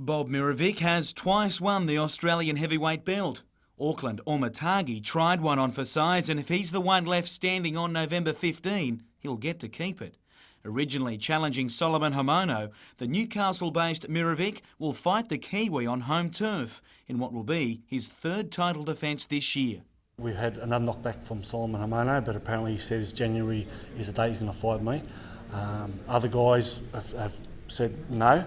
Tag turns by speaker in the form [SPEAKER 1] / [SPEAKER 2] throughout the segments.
[SPEAKER 1] Bob Mirovic has twice won the Australian heavyweight belt. Auckland Omatagi tried one on for size, and if he's the one left standing on November 15, he'll get to keep it. Originally challenging Solomon Hamono, the Newcastle-based Mirovic will fight the Kiwi on home turf in what will be his third title defence this year.
[SPEAKER 2] We had another knockback from Solomon Hamono, but apparently he says January is the date he's going to fight me. Other guys have said no.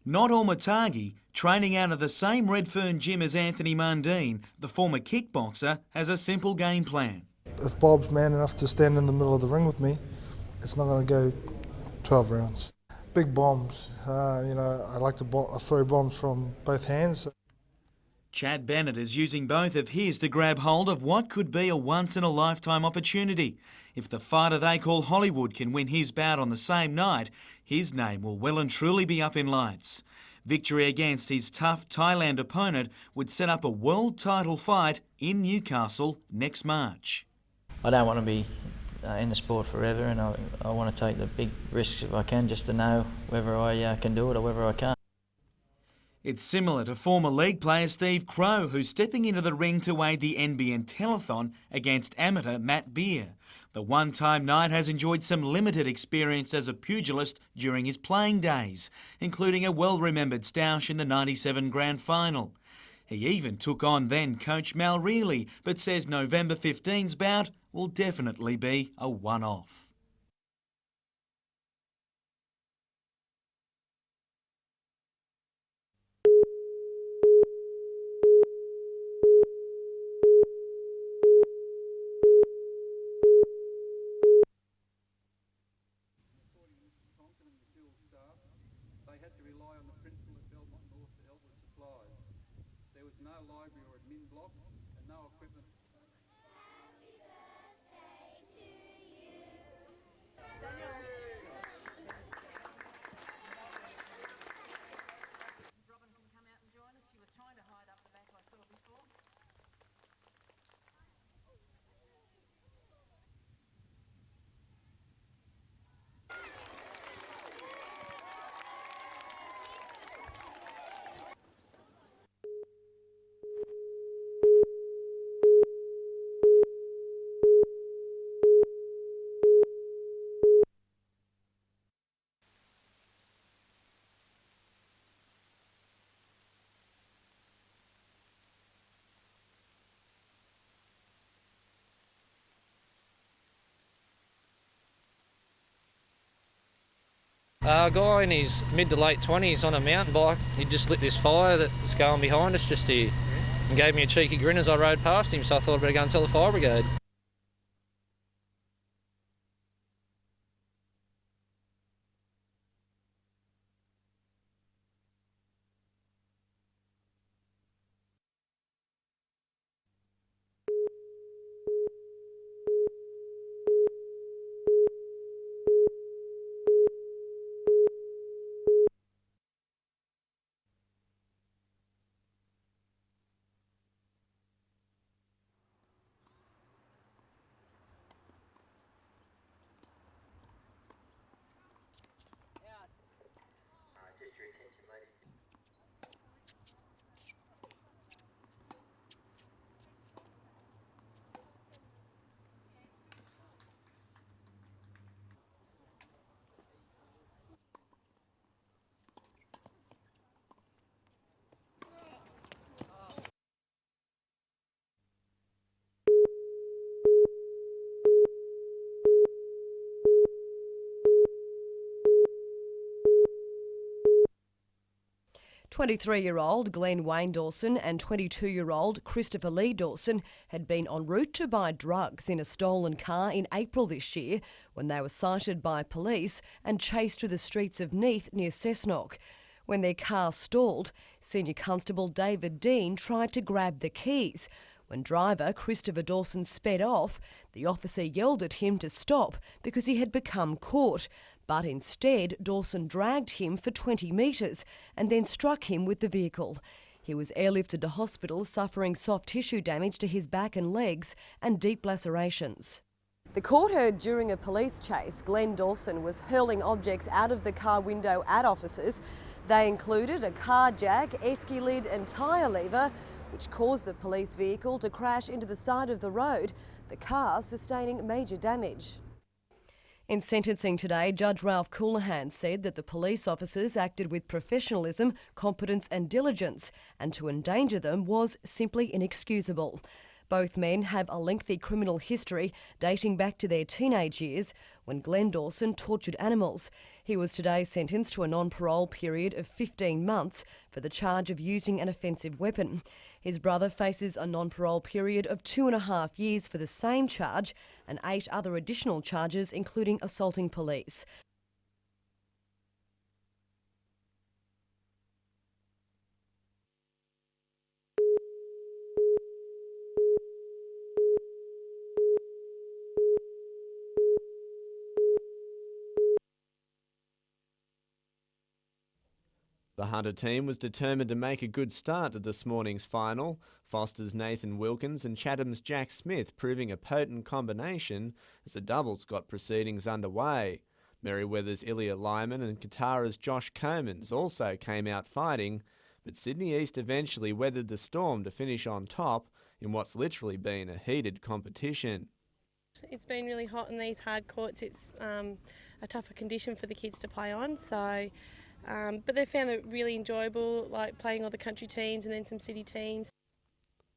[SPEAKER 1] Not Omatagi, training out of the same Redfern gym as Anthony Mundine, the former kickboxer has a simple game plan.
[SPEAKER 3] If Bob's man enough to stand in the middle of the ring with me, it's not going to go 12 rounds. Big bombs, I like to throw bombs from both hands.
[SPEAKER 1] Chad Bennett is using both of his to grab hold of what could be a once-in-a-lifetime opportunity. If the fighter they call Hollywood can win his bout on the same night, his name will well and truly be up in lights. Victory against his tough Thailand opponent would set up a world title fight in Newcastle next March.
[SPEAKER 4] I don't want to be in the sport forever, and I want to take the big risks if I can, just to know whether I can do it or whether I can't.
[SPEAKER 1] It's similar to former league player Steve Crowe, who's stepping into the ring to aid the NBN Telethon against amateur Matt Beer. The one-time knight has enjoyed some limited experience as a pugilist during his playing days, including a well-remembered stoush in the '97 Grand Final. He even took on then coach Mal Reilly, but says November 15's bout will definitely be a one-off.
[SPEAKER 5] They had to rely on the principal at Belmont North to help with supplies. There was no library or admin block and no equipment.
[SPEAKER 6] Happy birthday to you.
[SPEAKER 7] Robin can come out and join us. She was trying to hide up the back, I saw before.
[SPEAKER 8] A guy in his mid to late 20s on a mountain bike, he just lit this fire that was going behind us just here and gave me a cheeky grin as I rode past him, so I thought I'd better go and tell the fire brigade.
[SPEAKER 9] Just your attention, ladies.
[SPEAKER 10] "23-year-old Glenn Wayne Dawson and 22-year-old Christopher Lee Dawson had been en route to buy drugs in a stolen car in April this year when they were sighted by police and chased through the streets of Neath near Cessnock. When their car stalled, Senior Constable David Dean tried to grab the keys. When driver Christopher Dawson sped off, the officer yelled at him to stop because he had become caught. But instead, Dawson dragged him for 20 metres and then struck him with the vehicle. He was airlifted to hospital suffering soft tissue damage to his back and legs and deep lacerations. The court heard during a police chase, Glenn Dawson was hurling objects out of the car window at officers. They included a car jack, esky lid and tyre lever, which caused the police vehicle to crash into the side of the road, the car sustaining major damage. In sentencing today, Judge Ralph Coulahan said that the police officers acted with professionalism, competence and diligence, and to endanger them was simply inexcusable. Both men have a lengthy criminal history dating back to their teenage years when Glenn Dawson tortured animals. He was today sentenced to a non-parole period of 15 months for the charge of using an offensive weapon. His brother faces a non-parole period of 2.5 years for the same charge and 8 other additional charges, including assaulting police.
[SPEAKER 11] The Hunter team was determined to make a good start to this morning's final, Foster's Nathan Wilkins and Chatham's Jack Smith proving a potent combination as the doubles got proceedings underway. Merryweather's Ilya Lyman and Katara's Josh Comans also came out fighting, but Sydney East eventually weathered the storm to finish on top in what's literally been a heated competition.
[SPEAKER 12] It's been really hot in these hard courts. It's a tougher condition for the kids to play on, so but they found it really enjoyable, like playing all the country teams and then some city teams.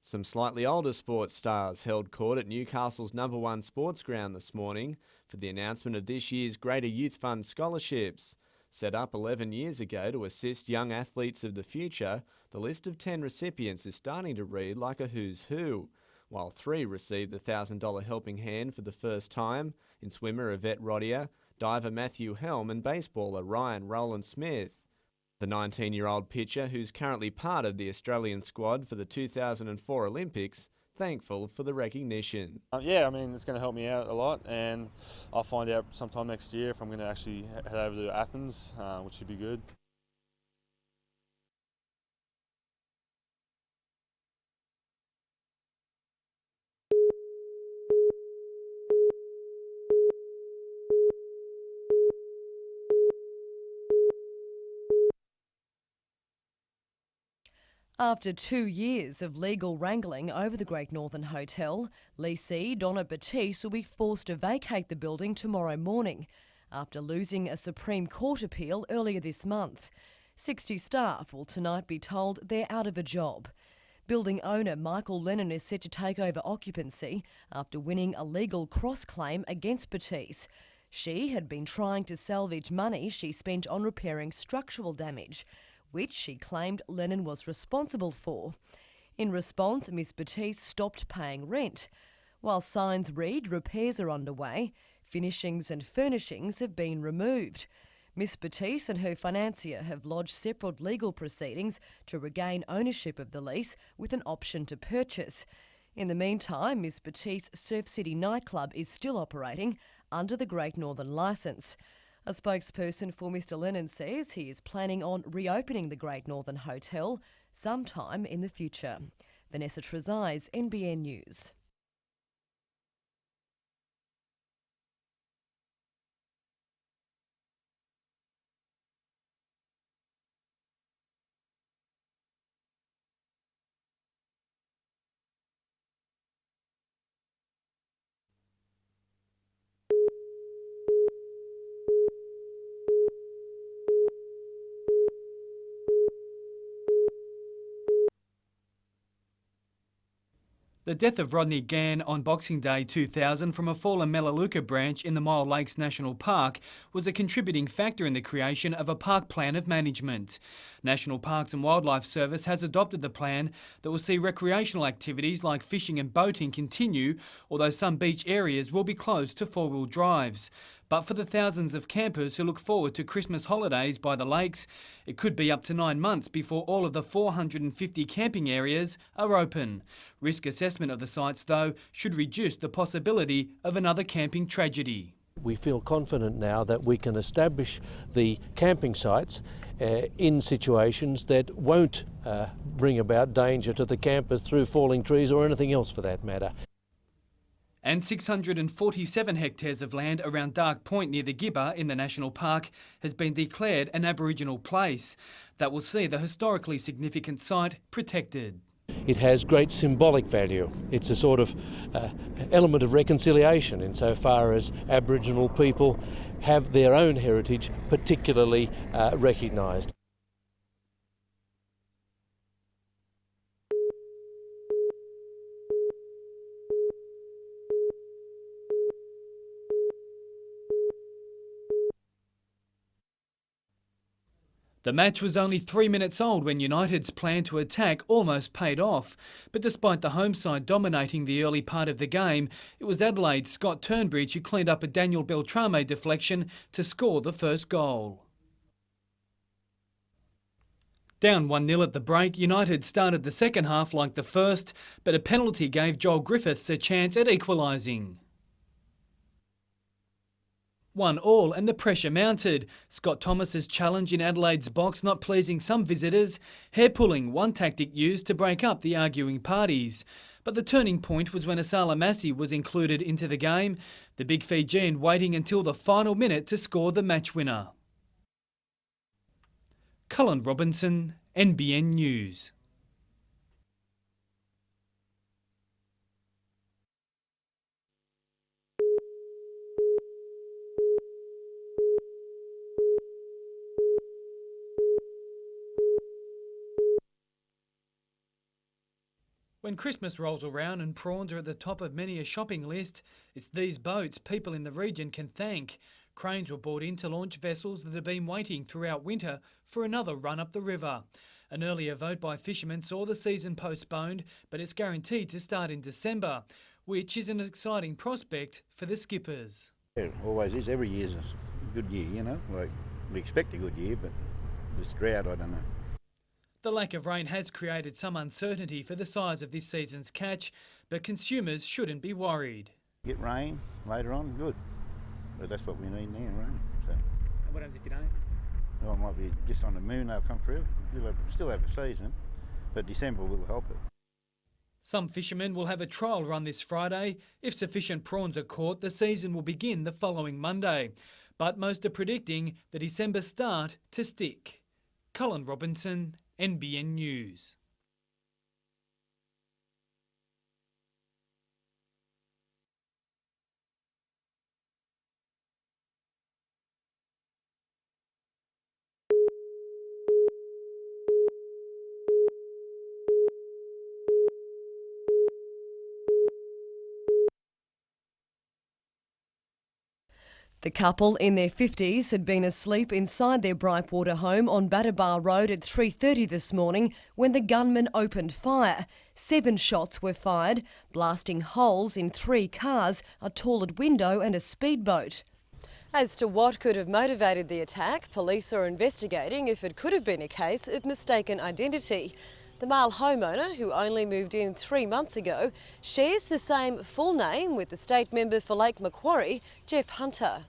[SPEAKER 11] Some slightly older sports stars held court at Newcastle's #1 sports ground this morning for the announcement of this year's Greater Youth Fund scholarships. Set up 11 years ago to assist young athletes of the future, the list of 10 recipients is starting to read like a who's who, while 3 received the $1,000 helping hand for the first time in swimmer Yvette Rodier, diver Matthew Helm and baseballer Ryan Rowland Smith. The 19-year-old pitcher, who's currently part of the Australian squad for the 2004 Olympics, thankful for the recognition.
[SPEAKER 2] Yeah, I mean, it's going to help me out a lot, and I'll find out sometime next year if I'm going to actually head over to Athens, which should be good.
[SPEAKER 10] After 2 years of legal wrangling over the Great Northern Hotel, lessee Donna Batiste will be forced to vacate the building tomorrow morning after losing a Supreme Court appeal earlier this month. 60 staff will tonight be told they're out of a job. Building owner Michael Lennon is set to take over occupancy after winning a legal cross-claim against Batiste. She had been trying to salvage money she spent on repairing structural damage, which she claimed Lennon was responsible for. In response, Miss Batiste stopped paying rent. While signs read repairs are underway, finishings and furnishings have been removed. Miss Batiste and her financier have lodged separate legal proceedings to regain ownership of the lease with an option to purchase. In the meantime, Miss Batiste's Surf City nightclub is still operating under the Great Northern licence. A spokesperson for Mr Lennon says he is planning on reopening the Great Northern Hotel sometime in the future. Vanessa Trezise, NBN News.
[SPEAKER 1] The death of Rodney Gann on Boxing Day 2000 from a fallen Melaleuca branch in the Mile Lakes National Park was a contributing factor in the creation of a park plan of management. National Parks and Wildlife Service has adopted the plan that will see recreational activities like fishing and boating continue, although some beach areas will be closed to four-wheel drives. But for the thousands of campers who look forward to Christmas holidays by the lakes, it could be up to 9 months before all of the 450 camping areas are open. Risk assessment of the sites, though, should reduce the possibility of another camping tragedy.
[SPEAKER 13] We feel confident now that we can establish the camping sites in situations that won't bring about danger to the campers through falling trees or anything else for that matter.
[SPEAKER 1] And 647 hectares of land around Dark Point near the Gibber in the National Park has been declared an Aboriginal place. That will see the historically significant site protected.
[SPEAKER 13] It has great symbolic value. It's a sort of element of reconciliation insofar as Aboriginal people have their own heritage particularly recognised.
[SPEAKER 1] The match was only 3 minutes old when United's plan to attack almost paid off. But despite the home side dominating the early part of the game, it was Adelaide's Scott Turnbridge who cleaned up a Daniel Beltrame deflection to score the first goal. Down 1-0 at the break, United started the second half like the first, but a penalty gave Joel Griffiths a chance at equalising. 1-1 and the pressure mounted. Scott Thomas's challenge in Adelaide's box not pleasing some visitors. Hair-pulling, one tactic used to break up the arguing parties. But the turning point was when Asala Massey was included into the game, the big Fijian waiting until the final minute to score the match winner. Colin Robinson, NBN News. When Christmas rolls around and prawns are at the top of many a shopping list, it's these boats people in the region can thank. Cranes were brought in to launch vessels that have been waiting throughout winter for another run up the river. An earlier vote by fishermen saw the season postponed, but it's guaranteed to start in December, which is an exciting prospect for the skippers.
[SPEAKER 14] Yeah, it always is. Every year's a good year, you know. Like, we expect a good year, but this drought, I don't know.
[SPEAKER 1] The lack of rain has created some uncertainty for the size of this season's catch, but consumers shouldn't be worried.
[SPEAKER 14] Get rain later on, good. But that's what we need now, rain. So.
[SPEAKER 1] What happens if you don't?
[SPEAKER 14] Well, it might be just on the moon they'll come through. We'll still have a season, but December will help it.
[SPEAKER 1] Some fishermen will have a trial run this Friday. If sufficient prawns are caught, the season will begin the following Monday. But most are predicting the December start to stick. Colin Robinson, NBN News.
[SPEAKER 10] The couple in their 50s had been asleep inside their Brightwater home on Batabar Road at 3:30 this morning when the gunman opened fire. 7 shots were fired, blasting holes in 3 cars, a toilet window and a speedboat. As to what could have motivated the attack, police are investigating if it could have been a case of mistaken identity. The male homeowner, who only moved in 3 months ago, shares the same full name with the state member for Lake Macquarie, Jeff Hunter.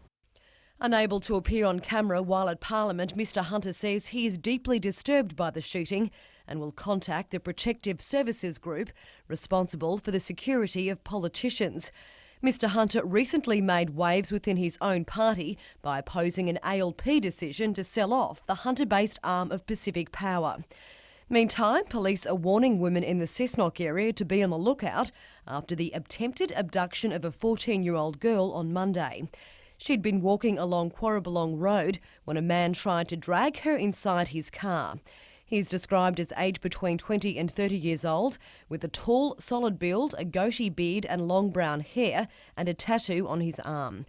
[SPEAKER 10] Unable to appear on camera while at Parliament, Mr Hunter says he is deeply disturbed by the shooting and will contact the Protective Services Group responsible for the security of politicians. Mr Hunter recently made waves within his own party by opposing an ALP decision to sell off the Hunter-based arm of Pacific Power. Meantime, police are warning women in the Cessnock area to be on the lookout after the attempted abduction of a 14-year-old girl on Monday. She'd been walking along Quarraballong Road when a man tried to drag her inside his car. He's described as aged between 20 and 30 years old, with a tall, solid build, a goatee beard and long brown hair, and a tattoo on his arm.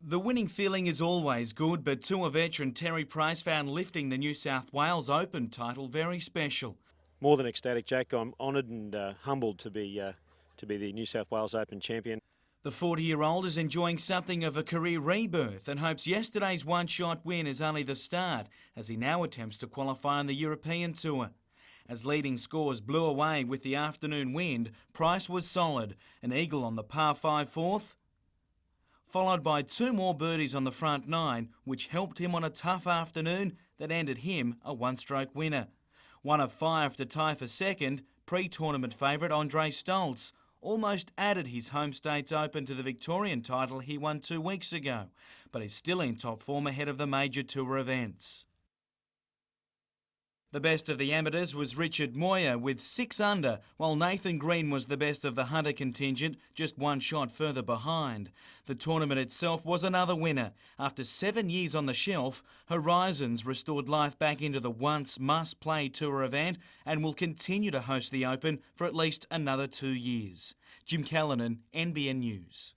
[SPEAKER 1] The winning feeling is always good, but Tour veteran Terry Price found lifting the New South Wales Open title very special.
[SPEAKER 15] More than ecstatic, Jack. I'm honoured and humbled to be the New South Wales Open champion.
[SPEAKER 1] The 40-year-old is enjoying something of a career rebirth and hopes yesterday's one-shot win is only the start as he now attempts to qualify on the European Tour. As leading scores blew away with the afternoon wind, Price was solid, an eagle on the par 5 fourth, followed by two more birdies on the front nine, which helped him on a tough afternoon that ended him a one-stroke winner. One of five to tie for second, pre-tournament favourite Andre Stoltz almost added his home states open to the Victorian title he won 2 weeks ago, but is still in top form ahead of the major tour events. The best of the amateurs was Richard Moyer with 6 under, while Nathan Green was the best of the Hunter contingent, just one shot further behind. The tournament itself was another winner. After 7 years on the shelf, Horizons restored life back into the once must-play tour event and will continue to host the Open for at least another 2 years. Jim Callanan, NBN News.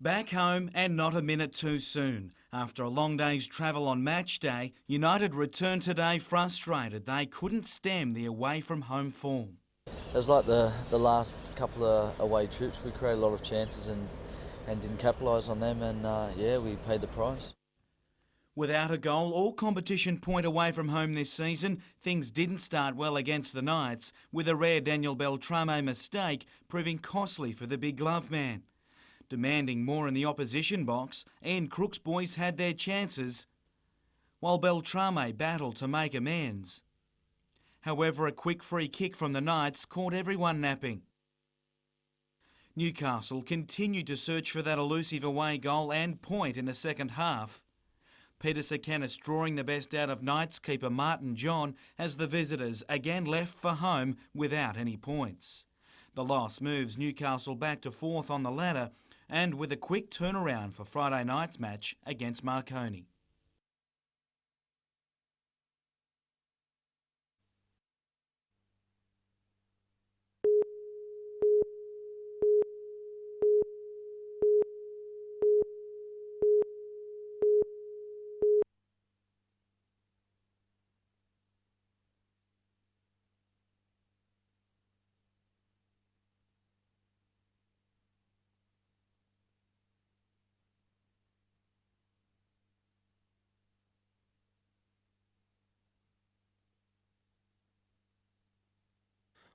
[SPEAKER 1] Back home and not a minute too soon. After a long day's travel on match day, United returned today frustrated. They couldn't stem the away-from-home form.
[SPEAKER 4] It was like the last couple of away trips. We created a lot of chances and didn't capitalise on them, and we paid the price.
[SPEAKER 1] Without a goal or competition point away from home this season, things didn't start well against the Knights, with a rare Daniel Beltrame mistake proving costly for the big glove man. Demanding more in the opposition box, Ian Crook's boys had their chances, while Beltrame battled to make amends. However, a quick free kick from the Knights caught everyone napping. Newcastle continued to search for that elusive away goal and point in the second half. Peter Sakanis drawing the best out of Knights keeper Martin John as the visitors again left for home without any points. The loss moves Newcastle back to 4th on the ladder, and with a quick turnaround for Friday night's match against Marconi.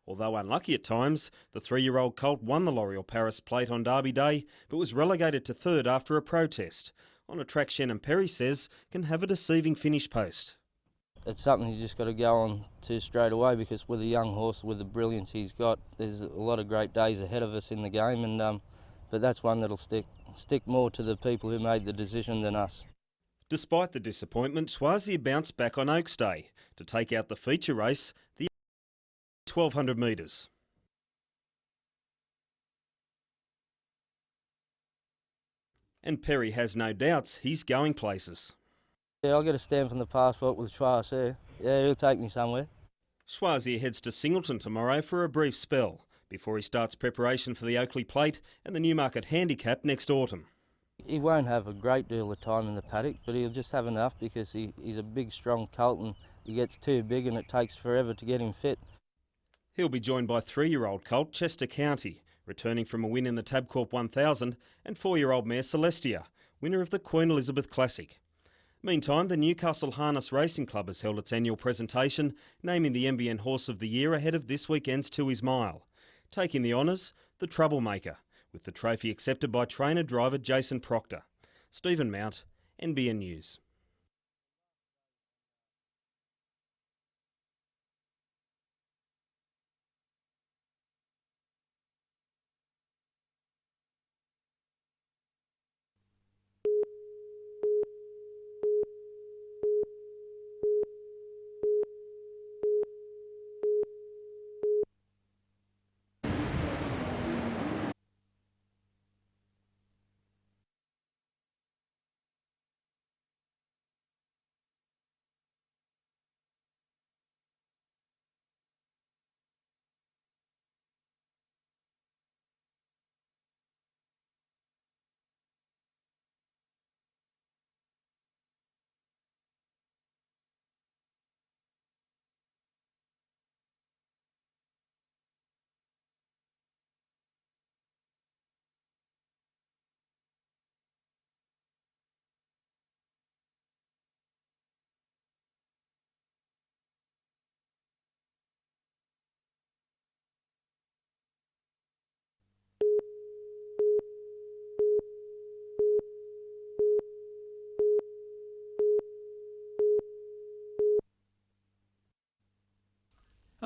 [SPEAKER 15] Although unlucky at times, the 3-year-old colt won the L'Oreal Paris Plate on Derby Day, but was relegated to 3rd after a protest, on a track Shannon Perry says can have a deceiving finish post.
[SPEAKER 4] It's something you just got to go on to straight away, because with a young horse, with the brilliance he's got, there's a lot of great days ahead of us in the game, and but that's one that'll stick more to the people who made the decision than us.
[SPEAKER 15] Despite the disappointment, Swazier bounced back on Oaks Day to take out the feature race, the 1200 metres. And Perry has no doubts he's going places.
[SPEAKER 4] Yeah, I'll get a stamp on the passport with Schwarz. Yeah, he'll take me somewhere.
[SPEAKER 15] Swazier heads to Singleton tomorrow for a brief spell before he starts preparation for the Oakley Plate and the Newmarket Handicap next autumn.
[SPEAKER 4] He won't have a great deal of time in the paddock, but he'll just have enough because he's a big, strong colt and he gets too big and it takes forever to get him fit.
[SPEAKER 15] He'll be joined by 3-year-old colt Chester County, returning from a win in the Tabcorp 1000, and 4-year-old mare Celestia, winner of the Queen Elizabeth Classic. Meantime, the Newcastle Harness Racing Club has held its annual presentation, naming the NBN Horse of the Year ahead of this weekend's 2 Is Mile. Taking the honours, the Troublemaker, with the trophy accepted by trainer-driver Jason Proctor. Stephen Mount, NBN News.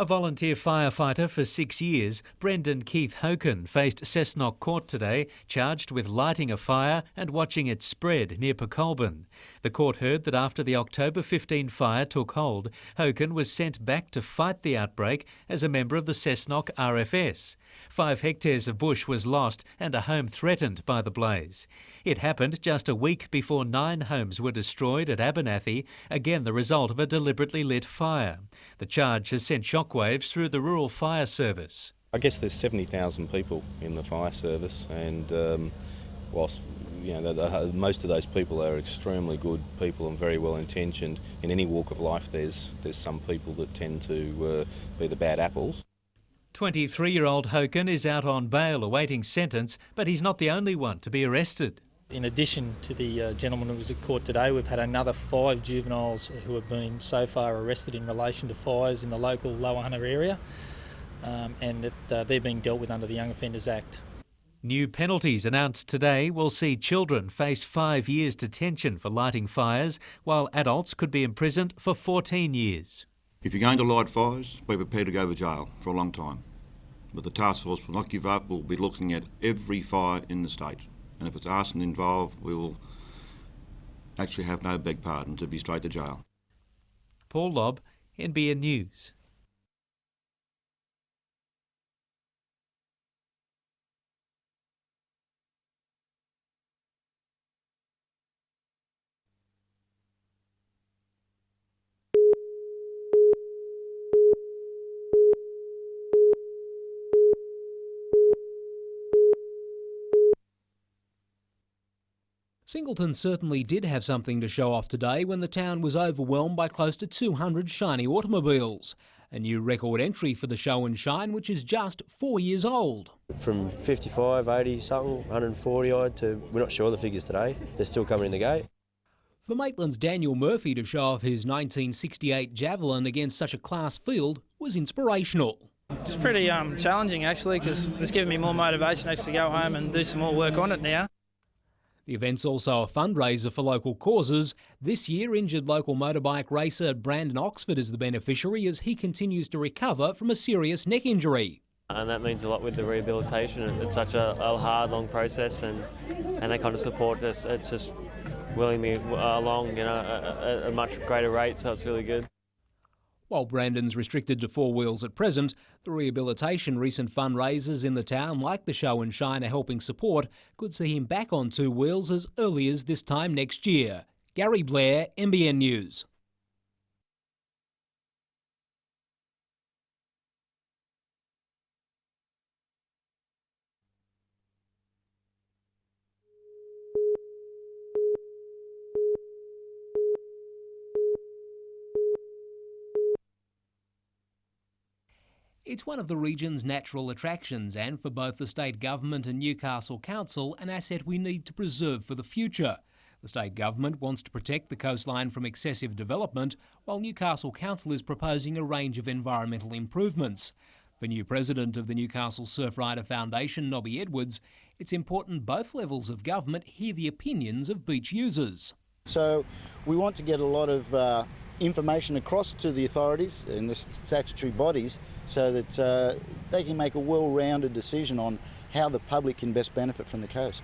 [SPEAKER 1] A volunteer firefighter for 6 years, Brendan Keith Hoken, faced Cessnock Court today, charged with lighting a fire and watching it spread near Pecolbin. The court heard that after the October 15 fire took hold, Hoken was sent back to fight the outbreak as a member of the Cessnock RFS. 5 hectares of bush was lost and a home threatened by the blaze. It happened just a week before 9 homes were destroyed at Abernathy, again the result of a deliberately lit fire. The charge has sent shockwaves through the Rural Fire Service.
[SPEAKER 16] I guess there's 70,000 people in the fire service, and whilst most of those people are extremely good people and very well intentioned, in any walk of life there's some people that tend to be the bad apples.
[SPEAKER 1] 23-year-old Hoken is out on bail awaiting sentence, but he's not the only one to be arrested.
[SPEAKER 17] In addition to the gentleman who was at court today, we've had another 5 juveniles who have been so far arrested in relation to fires in the local Lower Hunter area, and that they're being dealt with under the Young Offenders Act.
[SPEAKER 1] New penalties announced today will see children face 5 years detention for lighting fires, while adults could be imprisoned for 14 years.
[SPEAKER 18] If you're going to light fires, be prepared to go to jail for a long time. But the task force will not give up. We'll be looking at every fire in the state. And if it's arson involved, we will actually have no beg pardon, to be straight to jail.
[SPEAKER 1] Paul Lobb, NBN News.
[SPEAKER 19] Singleton certainly did have something to show off today when the town was overwhelmed by close to 200 shiny automobiles. A new record entry for the Show and Shine, which is just 4 years old.
[SPEAKER 20] From 55, 80 something, 140 odd to, we're not sure the figures today, they're still coming in the gate.
[SPEAKER 19] For Maitland's Daniel Murphy to show off his 1968 Javelin against such a class field was inspirational.
[SPEAKER 21] It's pretty challenging actually, because it's given me more motivation to actually go home and do some more work on it now.
[SPEAKER 19] The event's also a fundraiser for local causes. This year, injured local motorbike racer Brandon Oxford is the beneficiary as he continues to recover from a serious neck injury.
[SPEAKER 22] And that means a lot with the rehabilitation. It's such a hard, long process, and that kind of support it's just willing me along, at a much greater rate, so it's really good.
[SPEAKER 19] While Brandon's restricted to 4 wheels at present, the rehabilitation recent fundraisers in the town, like the Show and Shine, are helping support, could see him back on 2 wheels as early as this time next year. Gary Blair, NBN News. It's one of the region's natural attractions and for both the state government and Newcastle Council an asset we need to preserve for the future. The state government wants to protect the coastline from excessive development, while Newcastle Council is proposing a range of environmental improvements. For new president of the Newcastle Surfrider Foundation, Nobby Edwards, it's important both levels of government hear the opinions of beach users.
[SPEAKER 14] So we want to get a lot of information across to the authorities and the statutory bodies so that they can make a well-rounded decision on how the public can best benefit from the coast.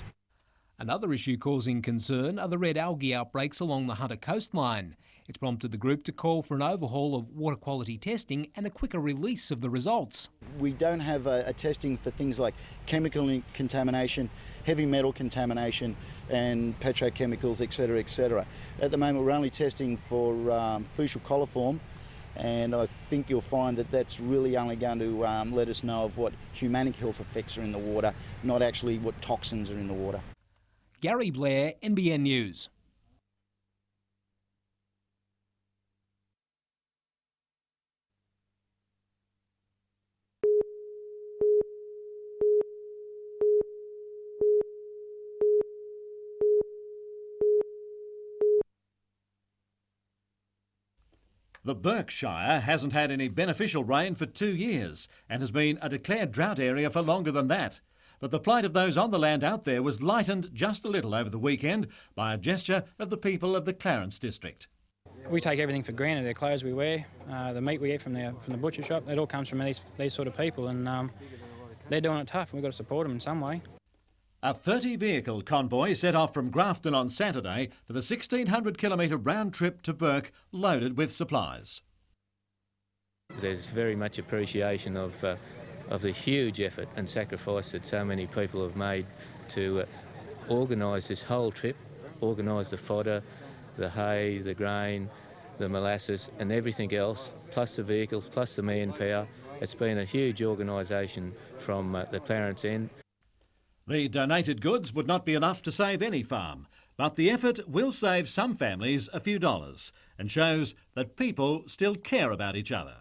[SPEAKER 19] Another issue causing concern are the red algae outbreaks along the Hunter coastline. It's prompted the group to call for an overhaul of water quality testing and a quicker release of the results.
[SPEAKER 14] We don't have a testing for things like chemical contamination, heavy metal contamination and petrochemicals, etc., etc. At the moment we're only testing for Fuchsial coliform, and I think you'll find that that's really only going to let us know of what humanic health effects are in the water, not actually what toxins are in the water.
[SPEAKER 19] Gary Blair, NBN News.
[SPEAKER 23] The Berkshire hasn't had any beneficial rain for 2 years and has been a declared drought area for longer than that. But the plight of those on the land out there was lightened just a little over the weekend by a gesture of the people of the Clarence district.
[SPEAKER 3] we take everything for granted. The clothes we wear, the meat we eat from the butcher shop, it all comes from these sort of people, and they're doing it tough, and we've got to support them in some way.
[SPEAKER 23] A 30-vehicle convoy set off from Grafton on Saturday for the 1,600-kilometre round trip to Bourke, loaded with supplies.
[SPEAKER 5] There's very much appreciation of the huge effort and sacrifice that so many people have made to organise this whole trip, organise the fodder, the hay, the grain, the molasses and everything else, plus the vehicles, plus the manpower. It's been a huge organisation from the parents' end.
[SPEAKER 23] The donated goods would not be enough to save any farm, but the effort will save some families a few dollars and shows that people still care about each other.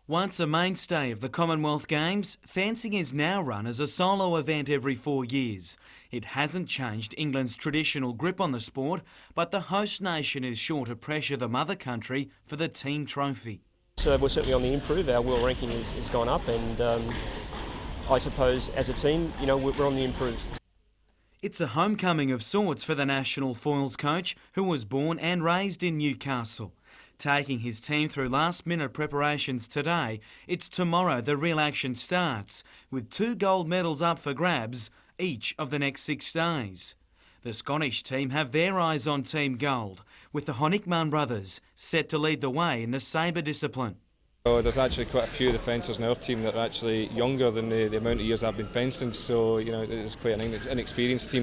[SPEAKER 1] Once a mainstay of the Commonwealth Games, fencing is now run as a solo event every 4 years. It hasn't changed England's traditional grip on the sport, but the host nation is sure to pressure the mother country for the team trophy.
[SPEAKER 6] So we're certainly on the improve. Our world ranking has gone up, and I suppose as a team, you know, we're on the improve.
[SPEAKER 1] It's a homecoming of sorts for the national foils coach, who was born and raised in Newcastle. Taking his team through last-minute preparations today, it's tomorrow the real action starts, with 2 gold medals up for grabs each of the next 6 days. The Scottish team have their eyes on Team Gold, with the Honickman brothers set to lead the way in the sabre discipline.
[SPEAKER 24] Oh, there's actually quite a few of the fencers in our team that are actually younger than the amount of years I've been fencing, so you know it's quite an inexperienced team.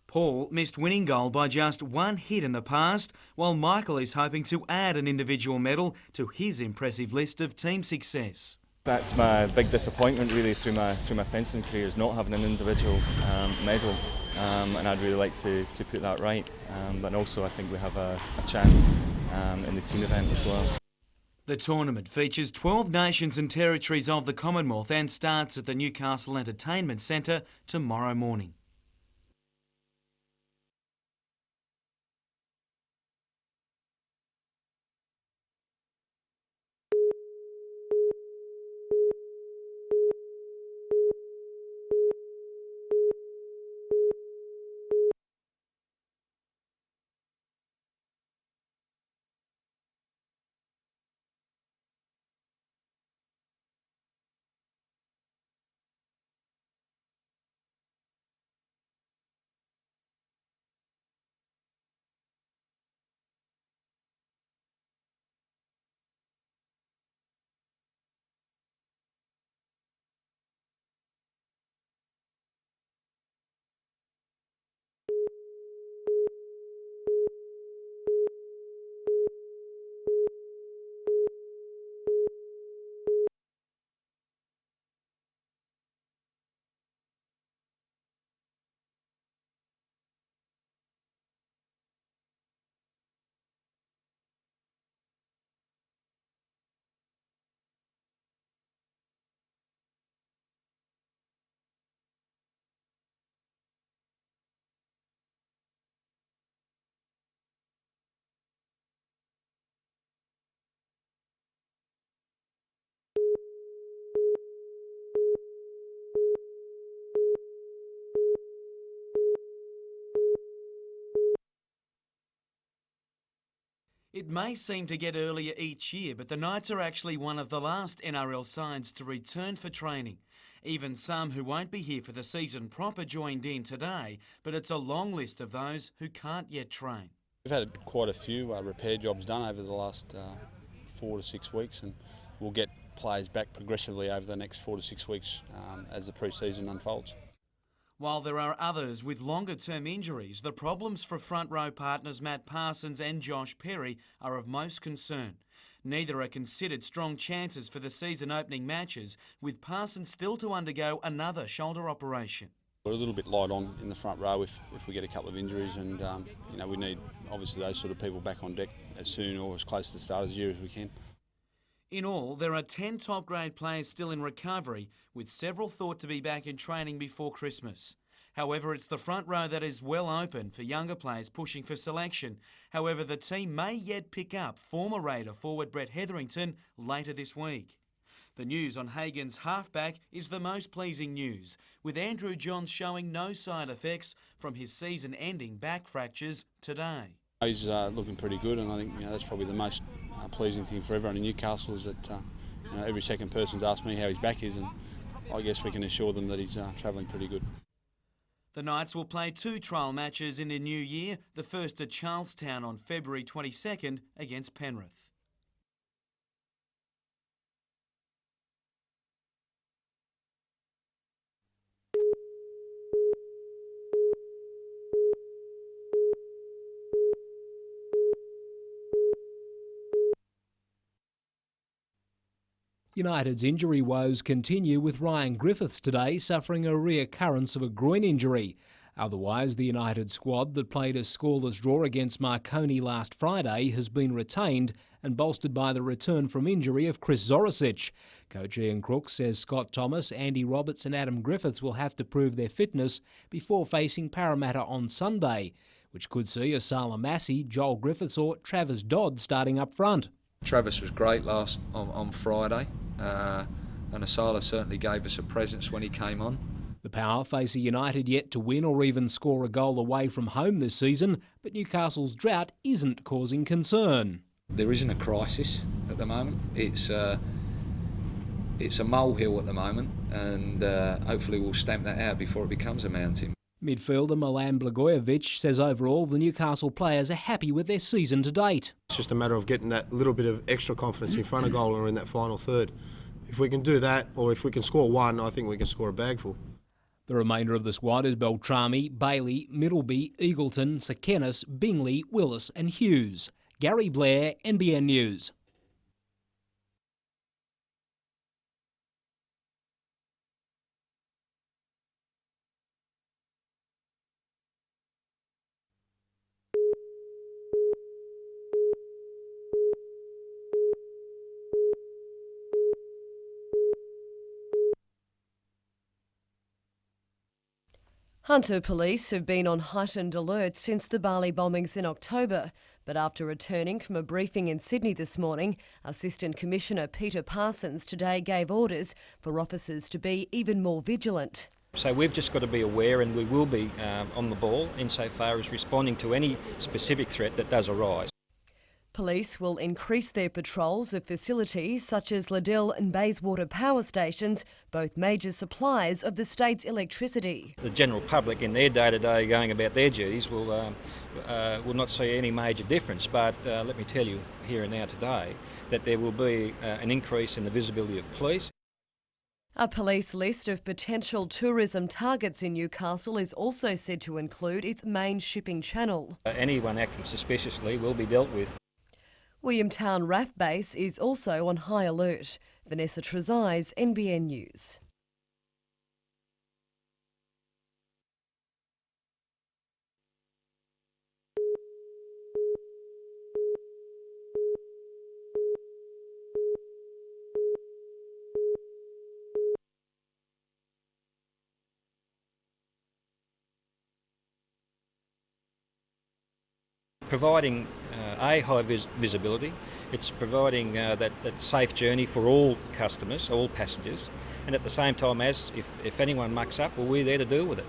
[SPEAKER 1] Paul missed winning goal by just 1 hit in the past, while Michael is hoping to add an individual medal to his impressive list of team success.
[SPEAKER 25] That's my big disappointment really through my fencing career, is not having an individual medal, and I'd really like to put that right. But also I think we have a chance in the team event as well.
[SPEAKER 1] The tournament features 12 nations and territories of the Commonwealth and starts at the Newcastle Entertainment Centre tomorrow morning. It may seem to get earlier each year, but the Knights are actually one of the last NRL sides to return for training. Even some who won't be here for the season proper joined in today, but it's a long list of those who can't yet train.
[SPEAKER 26] We've had quite a few repair jobs done over the last 4 to 6 weeks, and we'll get players back progressively over the next 4 to 6 weeks as the pre-season unfolds.
[SPEAKER 1] While there are others with longer-term injuries, the problems for front row partners Matt Parsons and Josh Perry are of most concern. Neither are considered strong chances for the season opening matches, with Parsons still to undergo another shoulder operation.
[SPEAKER 26] We're a little bit light on in the front row if we get a couple of injuries, and you know, we need obviously those sort of people back on deck as soon or as close to the start of the year as we can.
[SPEAKER 1] In all, there are 10 top-grade players still in recovery, with several thought to be back in training before Christmas. However, it's the front row that is well open for younger players pushing for selection. However, the team may yet pick up former Raider forward Brett Hetherington later this week. The news on Hagan's halfback is the most pleasing news, with Andrew Johns showing no side effects from his season-ending back fractures today.
[SPEAKER 26] He's looking pretty good, and I think that's probably the most pleasing thing for everyone in Newcastle is that every second person's asked me how his back is, and I guess we can assure them that he's travelling pretty good.
[SPEAKER 1] The Knights will play 2 trial matches in the new year, the first at Charlestown on February 22nd against Penrith.
[SPEAKER 19] United's injury woes continue, with Ryan Griffiths today suffering a reoccurrence of a groin injury. Otherwise, the United squad that played a scoreless draw against Marconi last Friday has been retained and bolstered by the return from injury of Chris Zoricic. Coach Ian Crooks says Scott Thomas, Andy Roberts and Adam Griffiths will have to prove their fitness before facing Parramatta on Sunday, which could see Asala Massey, Joel Griffiths or Travis Dodd starting up front.
[SPEAKER 2] Travis was great on Friday, and Asala certainly gave us a presence when he came on.
[SPEAKER 19] The Power face a United yet to win or even score a goal away from home this season, but Newcastle's drought isn't causing concern.
[SPEAKER 2] There isn't a crisis at the moment. It's a molehill at the moment, and hopefully we'll stamp that out before it becomes a mountain.
[SPEAKER 19] Midfielder Milan Blagojevic says overall the Newcastle players are happy with their season to date.
[SPEAKER 7] It's just a matter of getting that little bit of extra confidence in front of goal or in that final third. If we can do that, or if we can score one, I think we can score a bagful.
[SPEAKER 19] The remainder of the squad is Beltrami, Bailey, Middleby, Eagleton, Sakenis, Bingley, Willis and Hughes. Gary Blair, NBN News.
[SPEAKER 10] Hunter police have been on heightened alert since the Bali bombings in October, but after returning from a briefing in Sydney this morning, Assistant Commissioner Peter Parsons today gave orders for officers to be even more vigilant.
[SPEAKER 8] So we've just got to be aware, and we will be on the ball insofar as responding to any specific threat that does arise.
[SPEAKER 10] Police will increase their patrols of facilities such as Liddell and Bayswater power stations, both major suppliers of the state's electricity.
[SPEAKER 8] The general public in their day-to-day going about their duties will not see any major difference, but let me tell you here and now today that there will be an increase in the visibility of police.
[SPEAKER 10] A police list of potential tourism targets in Newcastle is also said to include its main shipping channel.
[SPEAKER 8] Anyone acting suspiciously will be dealt with.
[SPEAKER 10] Williamtown RAF base is also on high alert. Vanessa Trezise, NBN News.
[SPEAKER 8] Providing high visibility, it's providing that safe journey for all customers, all passengers, and at the same time as if anyone mucks up, well, we're there to deal with it.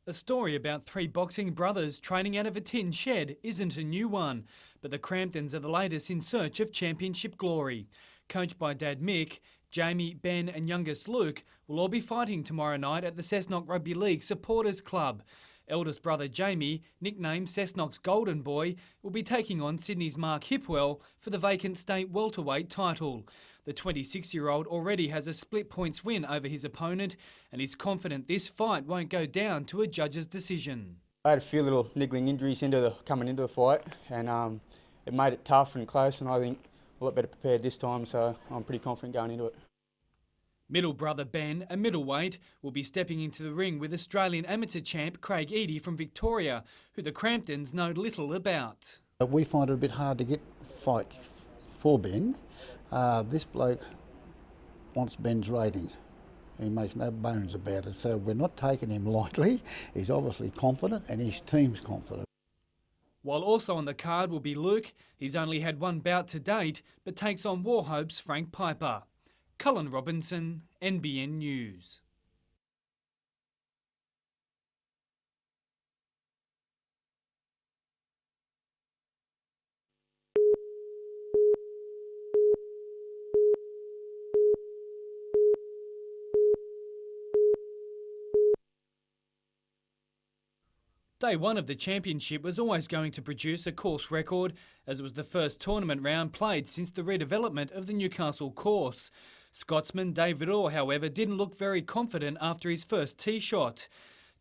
[SPEAKER 4] A story about three boxing brothers training out of a tin shed isn't a new one, but the Cramptons are the latest in search of championship glory. Coached by Dad Mick, Jamie, Ben and youngest Luke will all be fighting tomorrow night at the Cessnock Rugby League Supporters Club. Eldest brother Jamie, nicknamed Cessnock's Golden Boy, will be taking on Sydney's Mark Hipwell for the vacant state welterweight title. The 26-year-old already has a split points win over his opponent and is confident this fight won't go down to a judge's decision.
[SPEAKER 9] I had a few little niggling injuries coming into the fight, and it made it tough and close, and I think a lot better prepared this time, so I'm pretty confident going into it.
[SPEAKER 4] Middle brother Ben, a middleweight, will be stepping into the ring with Australian amateur champ Craig Eadie from Victoria, who the Cramptons know little about.
[SPEAKER 11] We find it a bit hard to get fights for Ben. This bloke wants Ben's rating. He makes no bones about it, so we're not taking him lightly. He's obviously confident and his team's confident.
[SPEAKER 4] While also on the card will be Luke. He's only had one bout to date, but takes on Warhope's Frank Piper. Cullen Robinson, NBN News. Day one of the championship was always going to produce a course record, as it was the first tournament round played since the redevelopment of the Newcastle course. Scotsman David Orr, however, didn't look very confident after his first tee shot.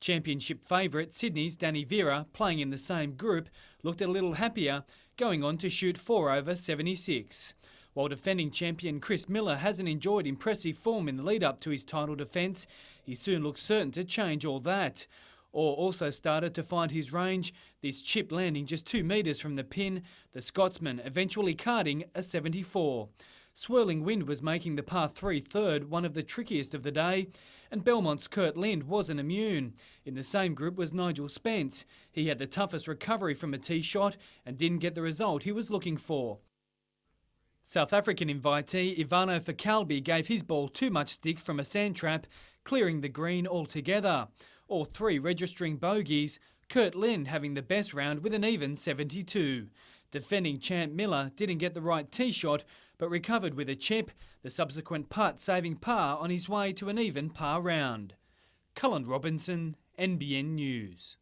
[SPEAKER 4] Championship favourite Sydney's Danny Vera, playing in the same group, looked a little happier, going on to shoot 4 over 76. While defending champion Chris Miller hasn't enjoyed impressive form in the lead-up to his title defence, he soon looks certain to change all that. Orr also started to find his range, this chip landing just 2 metres from the pin, the Scotsman eventually carding a 74. Swirling wind was making the par 3 third one of the trickiest of the day, and Belmont's Kurt Lind wasn't immune. In the same group was Nigel Spence. He had the toughest recovery from a tee shot and didn't get the result he was looking for. South African invitee Ivano Facalbi gave his ball too much stick from a sand trap, clearing the green altogether. All three registering bogeys, Kurt Lind having the best round with an even 72. Defending champ Miller didn't get the right tee shot, but recovered with a chip, the subsequent putt saving par on his way to an even par round. Cullen Robinson, NBN News.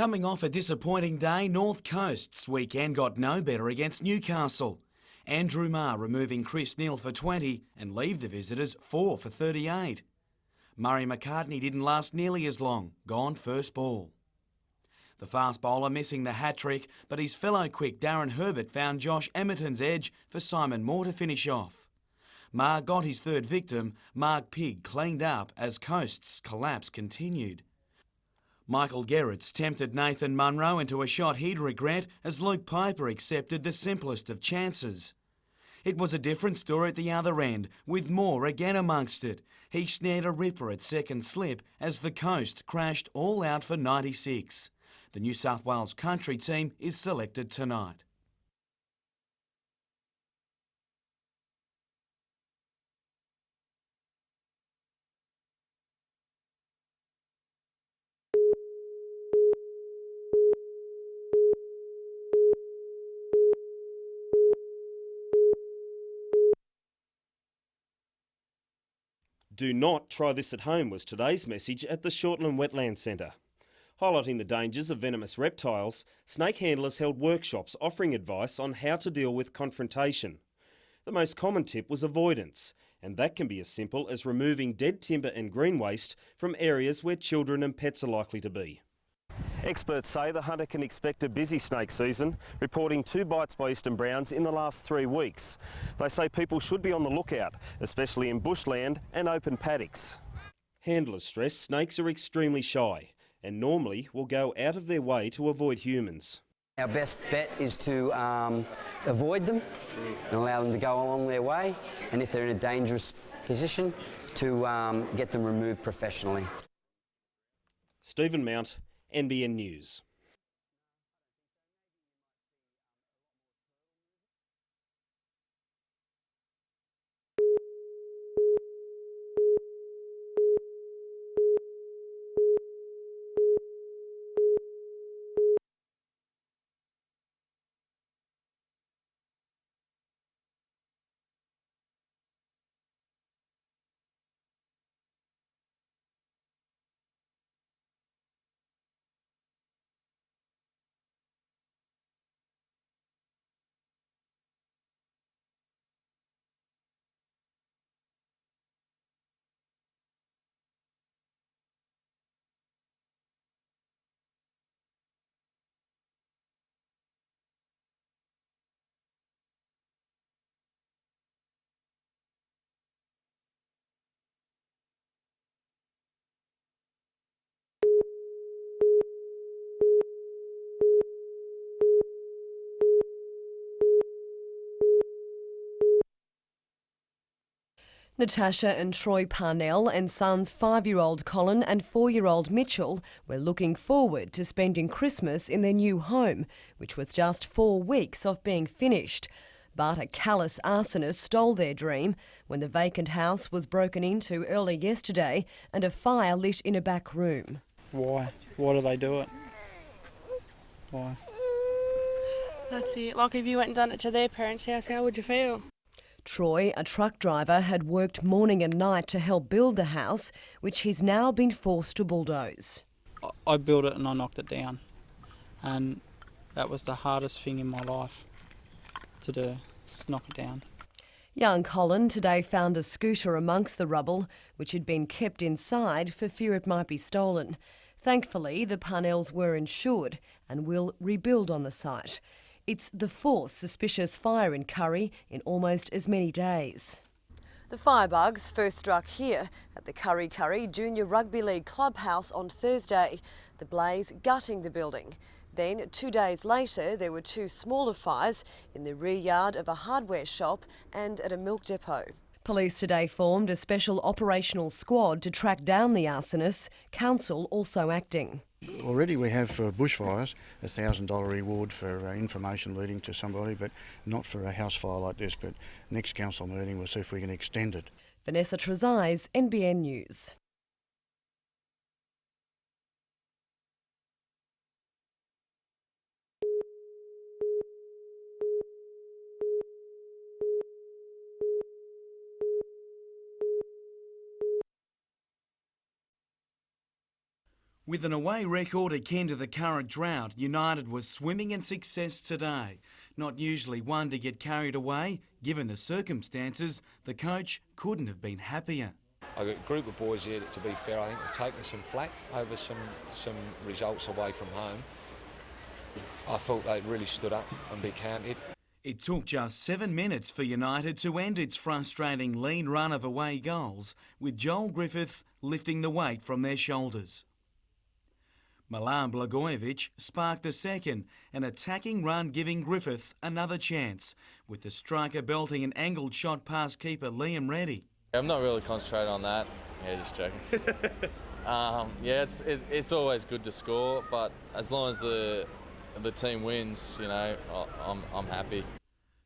[SPEAKER 1] Coming off a disappointing day, North Coast's weekend got no better against Newcastle. Andrew Marr removing Chris Neal for 20 and leave the visitors 4 for 38. Murray McCartney didn't last nearly as long, gone first ball. The fast bowler missing the hat-trick, but his fellow quick Darren Herbert found Josh Emerton's edge for Simon Moore to finish off. Marr got his third victim, Mark Pigg cleaned up as Coast's collapse continued. Michael Gerrits tempted Nathan Munro into a shot he'd regret as Luke Piper accepted the simplest of chances. It was a different story at the other end, with Moore again amongst it. He snared a ripper at second slip as the Coast crashed all out for 96. The New South Wales country team is selected tonight.
[SPEAKER 12] Do not try this at home was today's message at the Shortland Wetland Centre. Highlighting the dangers of venomous reptiles, snake handlers held workshops offering advice on how to deal with confrontation. The most common tip was avoidance, and that can be as simple as removing dead timber and green waste from areas where children and pets are likely to be. Experts say the hunter can expect a busy snake season, reporting 2 bites by eastern browns in the last 3 weeks. They say people should be on the lookout, especially in bushland and open paddocks. Handlers stress snakes are extremely shy and normally will go out of their way to avoid humans.
[SPEAKER 13] Our best bet is to avoid them and allow them to go along their way, and if they're in a dangerous position, to get them removed professionally.
[SPEAKER 12] Stephen Mount, NBN News.
[SPEAKER 10] Natasha and Troy Parnell and sons 5-year-old Colin and 4-year-old Mitchell were looking forward to spending Christmas in their new home, which was just 4 weeks off being finished. But a callous arsonist stole their dream when the vacant house was broken into early yesterday and a fire lit in a back room.
[SPEAKER 15] Why? Why do they do it? Why?
[SPEAKER 16] That's it. Like if you went and done it to their parents' house, how would you feel?
[SPEAKER 10] Troy, a truck driver, had worked morning and night to help build the house, which he's now been forced to bulldoze.
[SPEAKER 15] I built it and I knocked it down, and that was the hardest thing in my life to do, just knock it down.
[SPEAKER 10] Young Colin today found a scooter amongst the rubble, which had been kept inside for fear it might be stolen. Thankfully, the Parnells were insured and will rebuild on the site. It's the 4th suspicious fire in Curry in almost as many days. The firebugs first struck here at the Curry Junior Rugby League clubhouse on Thursday, the blaze gutting the building. Then, 2 days later, there were 2 smaller fires in the rear yard of a hardware shop and at a milk depot. Police today formed a special operational squad to track down the arsonists, council also acting.
[SPEAKER 17] Already we have for bushfires a $1,000 reward for information leading to somebody, but not for a house fire like this. But next council meeting we'll see if we can extend it.
[SPEAKER 10] Vanessa Trezise, NBN News.
[SPEAKER 1] With an away record akin to the current drought, United was swimming in success today. Not usually one to get carried away, given the circumstances, the coach couldn't have been happier.
[SPEAKER 2] I've got a group of boys here that, to be fair, I think have taken some flack over some results away from home. I thought they really stood up and be counted.
[SPEAKER 1] It took just 7 minutes for United to end its frustrating lean run of away goals, with Joel Griffiths lifting the weight from their shoulders. Milan Blagojevic sparked the second, an attacking run giving Griffiths another chance, with the striker belting an angled shot past keeper Liam Reddy.
[SPEAKER 3] I'm not really concentrating on that. Yeah, just joking. Yeah, it's always good to score, but as long as the team wins, you know, I'm happy.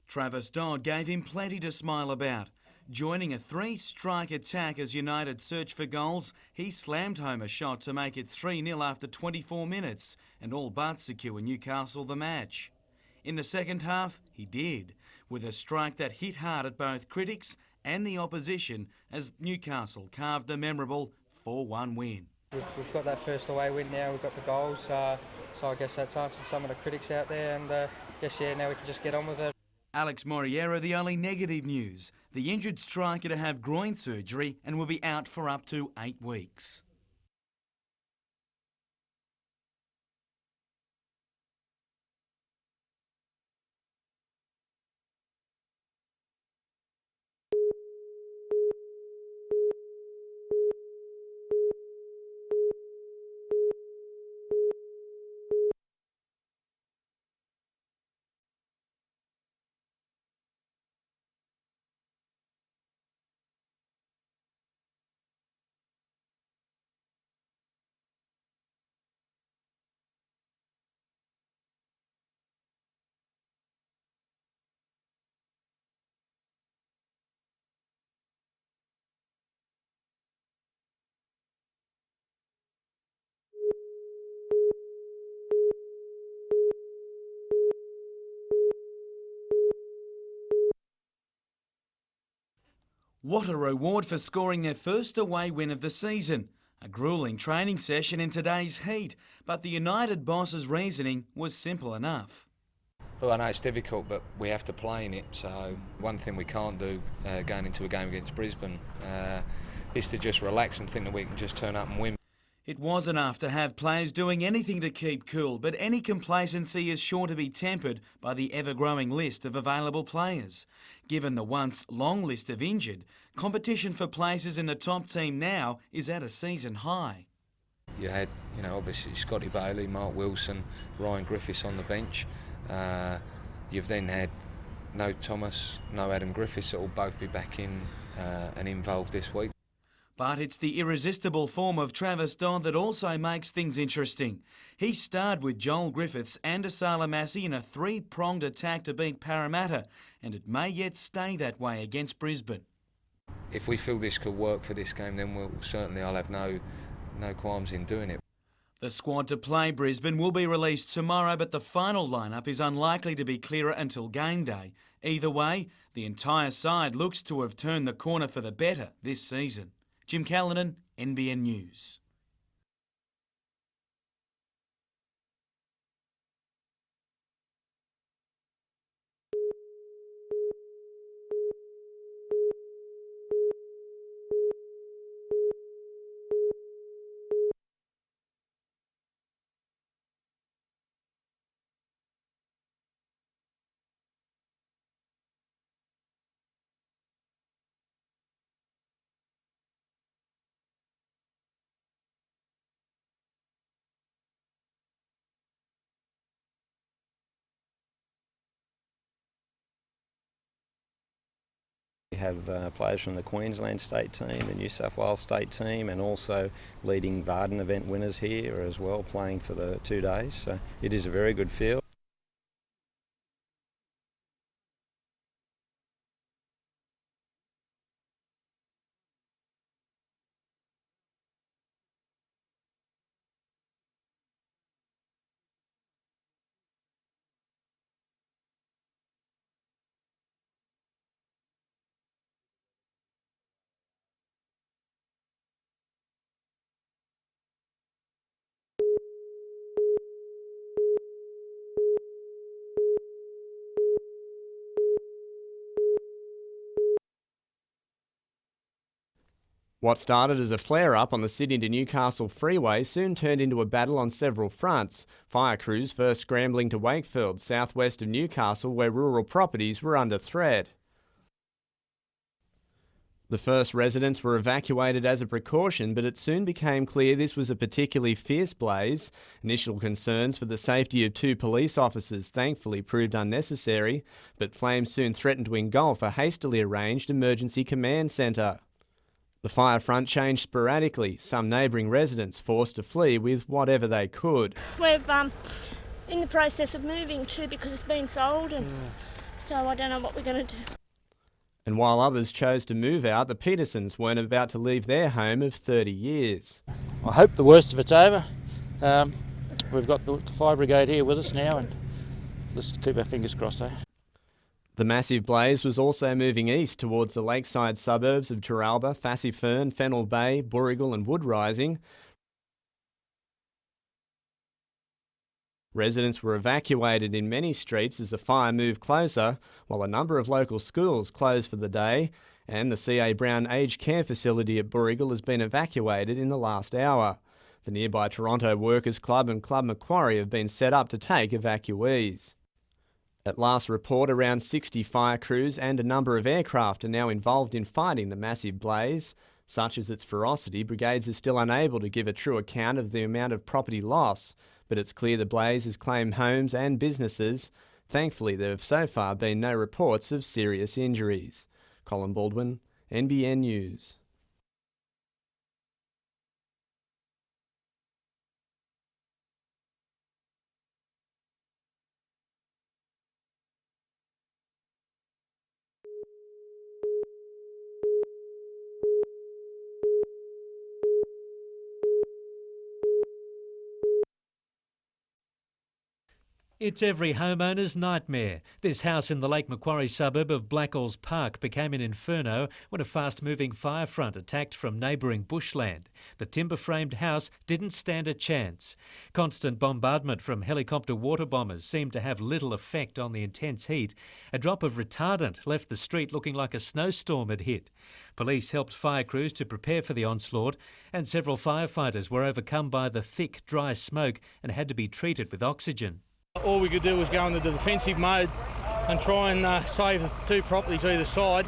[SPEAKER 1] Travis Dodd gave him plenty to smile about. Joining a three-strike attack as United searched for goals, he slammed home a shot to make it 3-0 after 24 minutes and all but secure Newcastle the match. In the second half, he did, with a strike that hit hard at both critics and the opposition as Newcastle carved a memorable 4-1 win.
[SPEAKER 14] We've got that first away win now, we've got the goals, so I guess that's answered some of the critics out there, and now we can just get on with it.
[SPEAKER 1] Alex Moriera, the only negative news. The injured striker to have groin surgery and will be out for up to 8 weeks. What a reward for scoring their first away win of the season. A gruelling training session in today's heat, but the United boss's reasoning was simple enough.
[SPEAKER 2] Well, I know it's difficult, but we have to play in it. So one thing we can't do going into a game against Brisbane is to just relax and think that we can just turn up and win.
[SPEAKER 1] It was enough to have players doing anything to keep cool, but any complacency is sure to be tempered by the ever-growing list of available players. Given the once long list of injured, competition for places in the top team now is at a season high.
[SPEAKER 2] You had, obviously Scotty Bailey, Mark Wilson, Ryan Griffiths on the bench. You've then had no Thomas, no Adam Griffiths that will both be back in and involved this week.
[SPEAKER 1] But it's the irresistible form of Travis Dodd that also makes things interesting. He starred with Joel Griffiths and Asala Massey in a three-pronged attack to beat Parramatta, and it may yet stay that way against Brisbane.
[SPEAKER 2] If we feel this could work for this game, then I'll have no qualms in doing it.
[SPEAKER 1] The squad to play Brisbane will be released tomorrow, but the final lineup is unlikely to be clearer until game day. Either way, the entire side looks to have turned the corner for the better this season. Jim Callanan, NBN News.
[SPEAKER 8] We have players from the Queensland state team, the New South Wales state team, and also leading Varden event winners here as well, playing for the 2 days. So it is a very good field.
[SPEAKER 5] What started as a flare-up on the Sydney to Newcastle freeway soon turned into a battle on several fronts. Fire crews first scrambling to Wakefield, southwest of Newcastle, where rural properties were under threat. The first residents were evacuated as a precaution, but it soon became clear this was a particularly fierce blaze. Initial concerns for the safety of 2 police officers thankfully proved unnecessary, but flames soon threatened to engulf a hastily arranged emergency command centre. The fire front changed sporadically, some neighbouring residents forced to flee with whatever they could.
[SPEAKER 18] We're in the process of moving too because it's been sold, and so I don't know what we're going to do.
[SPEAKER 5] And while others chose to move out, the Petersons weren't about to leave their home of 30 years.
[SPEAKER 20] I hope the worst of it's over. We've got the fire brigade here with us now, and let's keep our fingers crossed, eh?
[SPEAKER 5] The massive blaze was also moving east towards the lakeside suburbs of Turalba, Fassifern, Fennell Bay, Boorrigal and Wood Rising. Residents were evacuated in many streets as the fire moved closer, while a number of local schools closed for the day, and the C.A. Brown Aged Care Facility at Boorrigal has been evacuated in the last hour. The nearby Toronto Workers Club and Club Macquarie have been set up to take evacuees. At last report, around 60 fire crews and a number of aircraft are now involved in fighting the massive blaze. Such as its ferocity, brigades are still unable to give a true account of the amount of property loss, but it's clear the blaze has claimed homes and businesses. Thankfully, there have so far been no reports of serious injuries. Colin Baldwin, NBN News.
[SPEAKER 21] It's every homeowner's nightmare. This house in the Lake Macquarie suburb of Blackall's Park became an inferno when a fast-moving fire front attacked from neighbouring bushland. The timber-framed house didn't stand a chance. Constant bombardment from helicopter water bombers seemed to have little effect on the intense heat. A drop of retardant left the street looking like a snowstorm had hit. Police helped fire crews to prepare for the onslaught, and several firefighters were overcome by the thick, dry smoke and had to be treated with oxygen.
[SPEAKER 22] All we could do was go into the defensive mode and try and save the 2 properties either side.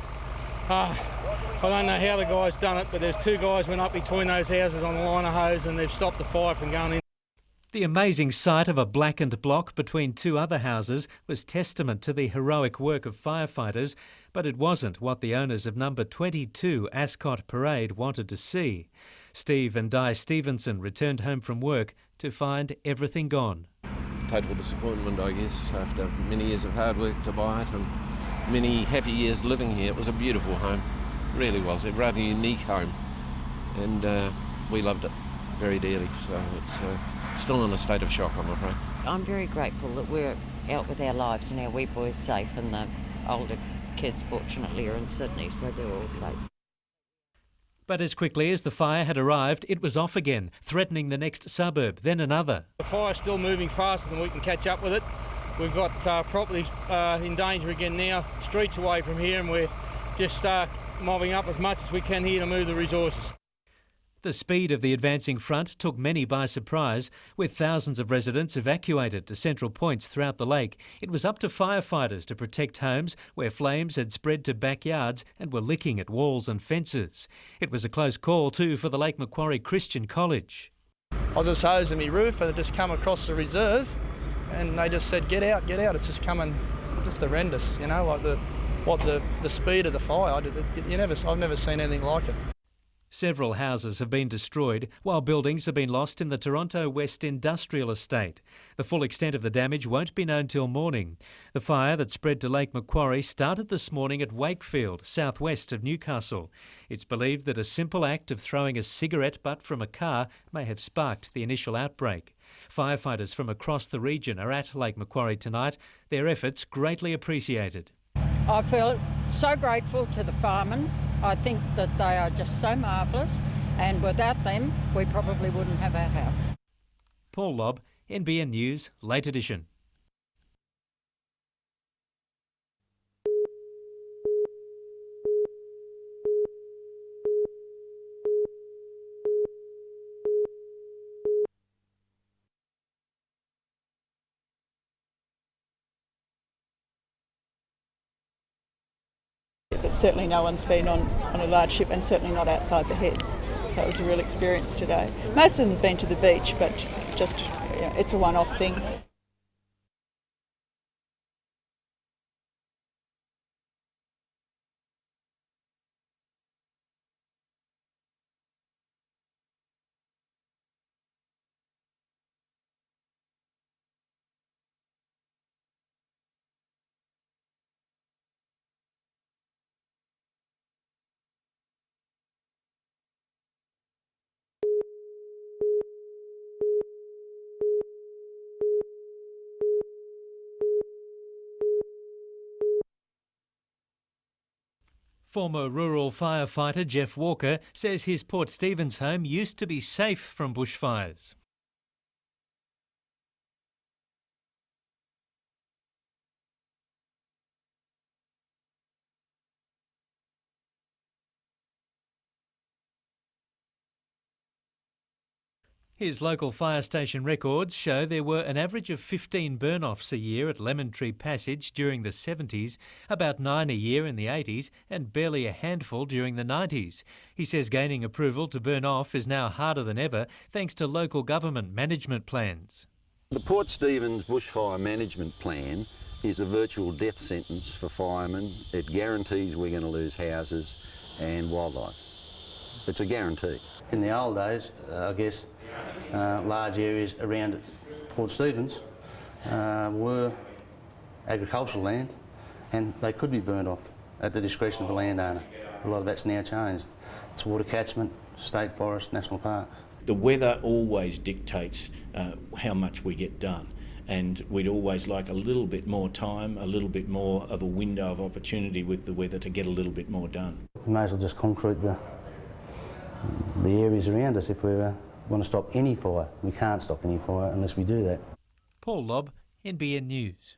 [SPEAKER 22] I don't know how the guys done it, but there's 2 guys went up between those houses on the line of hose and they've stopped the fire from going in.
[SPEAKER 21] The amazing sight of a blackened block between 2 other houses was testament to the heroic work of firefighters, but it wasn't what the owners of number 22 Ascot Parade wanted to see. Steve and Di Stevenson returned home from work to find everything gone.
[SPEAKER 2] Total disappointment, I guess, after many years of hard work to buy it and many happy years living here. It was a beautiful home, really was, a rather unique home, and we loved it very dearly, so it's still in a state of shock, I'm afraid.
[SPEAKER 23] I'm very grateful that we're out with our lives and our wee boys safe, and the older kids fortunately are in Sydney, so they're all safe.
[SPEAKER 21] But as quickly as the fire had arrived, it was off again, threatening the next suburb, then another.
[SPEAKER 22] The fire's still moving faster than we can catch up with it. We've got properties in danger again now, streets away from here, and we're just mobbing up as much as we can here to move the resources.
[SPEAKER 21] The speed of the advancing front took many by surprise, with thousands of residents evacuated to central points throughout the lake. It was up to firefighters to protect homes where flames had spread to backyards and were licking at walls and fences. It was a close call too for the Lake Macquarie Christian College.
[SPEAKER 27] I was just hosing my roof and it just come across the reserve and they just said, get out, it's just coming, just horrendous, you know, like the speed of the fire. I've never seen anything like it.
[SPEAKER 21] Several houses have been destroyed, while buildings have been lost in the Toronto West Industrial Estate. The full extent of the damage won't be known till morning. The fire that spread to Lake Macquarie started this morning at Wakefield, southwest of Newcastle. It's believed that a simple act of throwing a cigarette butt from a car may have sparked the initial outbreak. Firefighters from across the region are at Lake Macquarie tonight, their efforts greatly appreciated.
[SPEAKER 28] I feel so grateful to the firemen. I think that they are just so marvellous, and without them, we probably wouldn't have our house.
[SPEAKER 21] Paul Lobb, NBN News, late edition.
[SPEAKER 6] But certainly no one's been on a large ship, and certainly not outside the heads. So it was a real experience today. Most of them have been to the beach, but just it's a one-off thing.
[SPEAKER 21] Former rural firefighter Jeff Walker says his Port Stephens home used to be safe from bushfires. His local fire station records show there were an average of 15 burn-offs a year at Lemon Tree Passage during the 70s, about 9 a year in the 80s and barely a handful during the 90s. He says gaining approval to burn off is now harder than ever thanks to local government management plans.
[SPEAKER 7] The Port Stephens Bushfire Management Plan is a virtual death sentence for firemen. It guarantees we're going to lose houses and wildlife. It's a guarantee.
[SPEAKER 9] In the old days, I guess, large areas around Port Stephens were agricultural land, and they could be burnt off at the discretion of the landowner. A lot of that's now changed. It's water catchment, state forest, national parks.
[SPEAKER 11] The weather always dictates how much we get done, and we'd always like a little bit more time, a little bit more of a window of opportunity with the weather to get a little bit more done.
[SPEAKER 9] We may as well just concrete the areas around us if we want to stop any fire. We can't stop any fire unless we do that.
[SPEAKER 21] Paul Lobb, NBN News.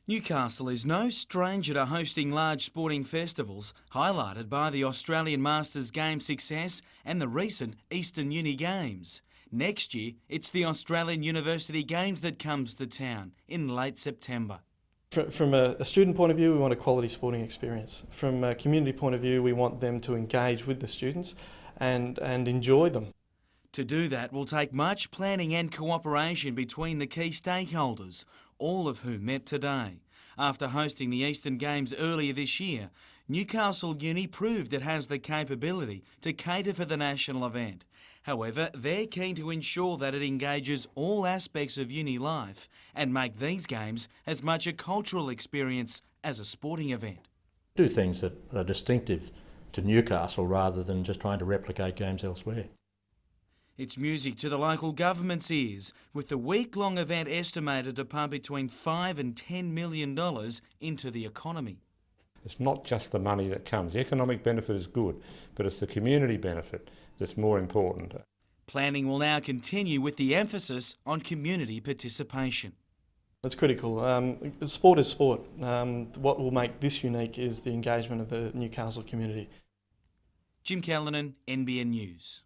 [SPEAKER 1] Newcastle is no stranger to hosting large sporting festivals, highlighted by the Australian Masters Games success and the recent Eastern Uni Games. Next year, it's the Australian University Games that comes to town in late September.
[SPEAKER 19] From a student point of view, we want a quality sporting experience. From a community point of view, we want them to engage with the students and enjoy them.
[SPEAKER 1] To do that will take much planning and cooperation between the key stakeholders, all of whom met today. After hosting the Eastern Games earlier this year, Newcastle Uni proved it has the capability to cater for the national event. However, they're keen to ensure that it engages all aspects of uni life and make these games as much a cultural experience as a sporting event.
[SPEAKER 4] Do things that are distinctive to Newcastle rather than just trying to replicate games elsewhere.
[SPEAKER 1] It's music to the local government's ears, with the week-long event estimated to pump between $5 and $10 million into the economy.
[SPEAKER 12] It's not just the money that comes. The economic benefit is good, but it's the community benefit that's more important.
[SPEAKER 1] Planning will now continue with the emphasis on community participation.
[SPEAKER 19] It's critical. Sport is sport. What will make this unique is the engagement of the Newcastle community.
[SPEAKER 1] Jim Callanan, NBN News.